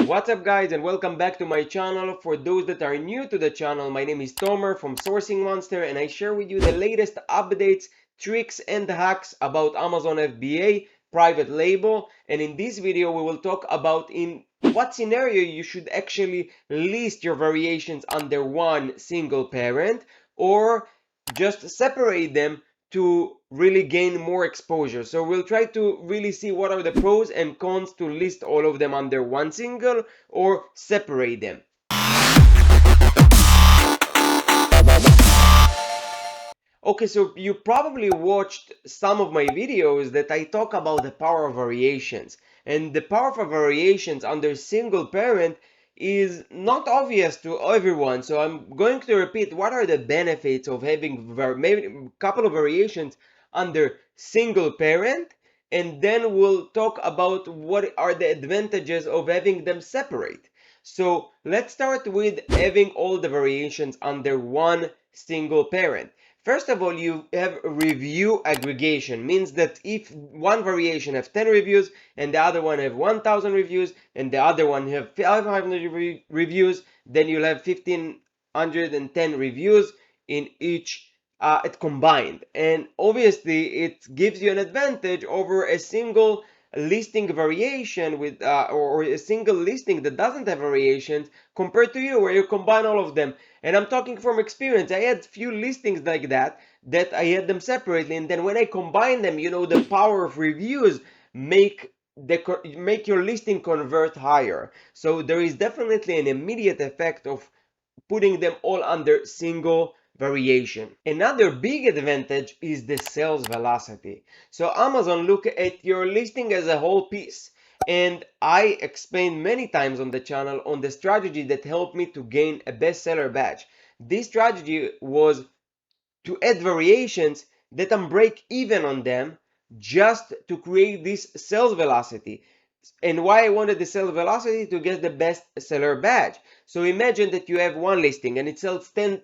What's up guys, and welcome back to my channel. For those that are new to the channel, my name is Tomer from Sourcing Monster, and I share with you the latest updates, tricks and hacks about Amazon FBA private label. And in this video we will talk about in what scenario you should actually list your variations under one single parent, or just separate them to really gain more exposure. So we'll try to really see what are the pros and cons to list all of them under one single or separate them. Okay, so you probably watched some of my videos that I talk about the power of variations. And the power of variations under single parent is not obvious to everyone. So I'm going to repeat what are the benefits of having maybe a couple of variations under single parent, and then we'll talk about what are the advantages of having them separate. So let's start with having all the variations under one single parent. First of all, you have review aggregation. Means that if one variation have 10 reviews and the other one have 1000 reviews and the other one have 500 reviews, then you'll have 1510 reviews in each combined. And obviously it gives you an advantage over a single listing variation with or a single listing that doesn't have variations compared to you, where you combine all of them. And I'm talking from experience. I had few listings like that I had them separately, and then when I combine them, you know, the power of reviews make your listing convert higher. So there is definitely an immediate effect of putting them all under single variation. Another big advantage is the sales velocity. So Amazon look at your listing as a whole piece. And I explained many times on the channel on the strategy that helped me to gain a bestseller badge. This strategy was to add variations that I'm break even on them, just to create this sales velocity. And why I wanted the sales velocity? To get the best seller badge. So imagine that you have one listing and it sells 10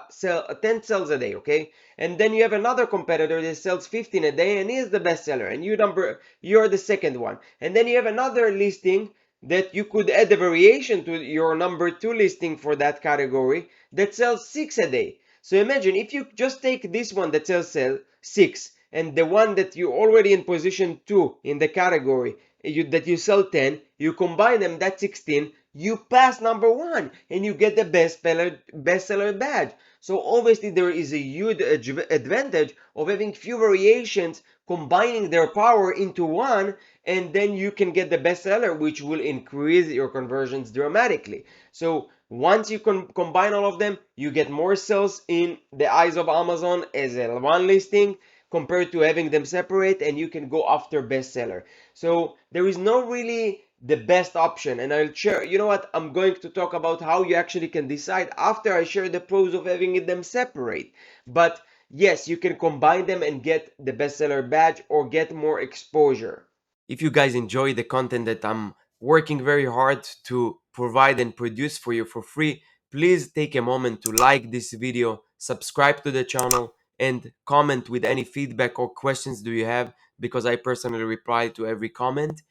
sales a day, okay? And then you have another competitor that sells 15 a day and is the best seller, and you're the second one. And then you have another listing that you could add a variation to your number 2 listing for that category that sells 6 a day. So imagine if you just take this one that sells 6 and the one that you're already in position 2 in the category that you sell 10, you combine them, that's 16, you pass number 1 and you get the bestseller badge. So obviously there is a huge advantage of having few variations, combining their power into one, and then you can get the bestseller, which will increase your conversions dramatically. So once you combine all of them, you get more sales in the eyes of Amazon as a one listing compared to having them separate, and you can go after bestseller. So there is no really the best option, and I'll share, you know what, I'm going to talk about how you actually can decide after I share the pros of having them separate. But yes, you can combine them and get the bestseller badge or get more exposure. If you guys enjoy the content that I'm working very hard to provide and produce for you for free, please take a moment to like this video, subscribe to the channel, and comment with any feedback or questions do you have, because I personally reply to every comment.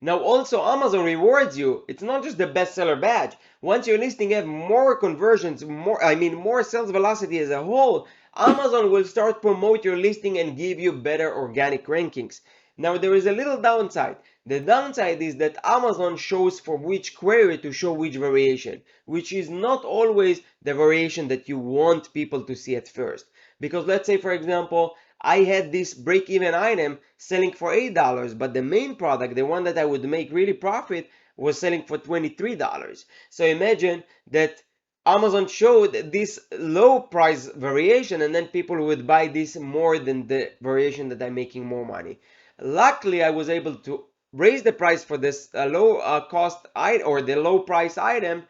Now also Amazon rewards you. It's not just the bestseller badge. Once your listing have more conversions, more sales velocity as a whole, Amazon will start promote your listing and give you better organic rankings. Now there is a little downside. The downside is that Amazon shows for which query to show which variation, which is not always the variation that you want people to see at first. Because let's say, for example, I had this break-even item selling for $8, but the main product, the one that I would make really profit, was selling for $23. So imagine that Amazon showed this low price variation, and then people would buy this more than the variation that I'm making more money. Luckily, I was able to raise the price for this low cost item, or the low price item,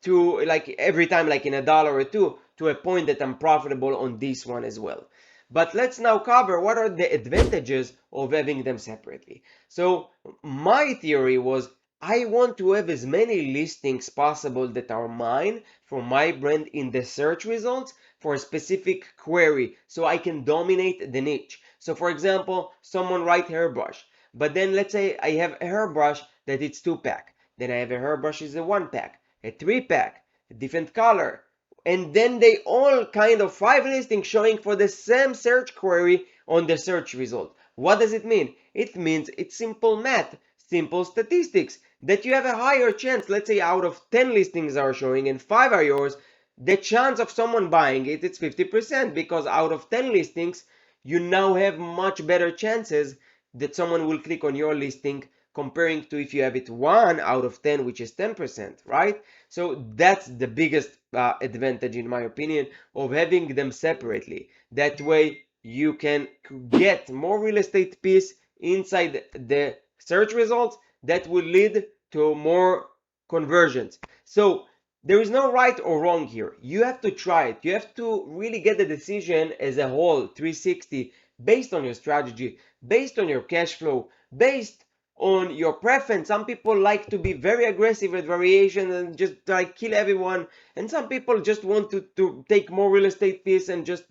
to like every time like in $1 or $2, to a point that I'm profitable on this one as well. But let's now cover what are the advantages of having them separately. So my theory was, I want to have as many listings possible that are mine for my brand in the search results for a specific query, so I can dominate the niche. So for example, someone write hairbrush, but then let's say I have a hairbrush that it's 2-pack. Then I have a hairbrush is a 1 pack, a 3 pack, a different color. And then they all kind of 5 listings showing for the same search query on the search result. What does it mean? It means it's simple math, simple statistics, that you have a higher chance. Let's say out of 10 listings are showing and 5 are yours, the chance of someone buying it, it's 50%, because out of 10 listings, you now have much better chances that someone will click on your listing, comparing to if you have it 1 out of 10, which is 10%, right? So that's the biggest advantage, in my opinion, of having them separately. That way you can get more real estate piece inside the search results that will lead to more conversions. So there is no right or wrong here. You have to try it. You have to really get the decision as a whole, 360, based on your strategy, based on your cash flow, based on your preference. Some people like to be very aggressive at variation and just like kill everyone, and some people just want to take more real estate piece and just,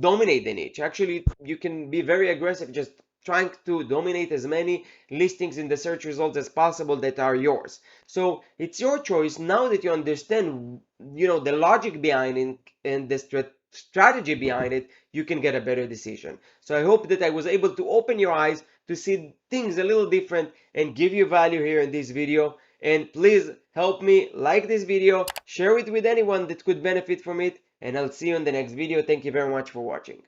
dominate the niche. Actually, you can be very aggressive, just trying to dominate as many listings in the search results as possible that are yours. So it's your choice. Now that you understand, the logic behind it and the strategy behind it, you can get a better decision. So I hope that I was able to open your eyes to see things a little different and give you value here in this video. And please help me like this video, share it with anyone that could benefit from it, and I'll see you in the next video. Thank you very much for watching.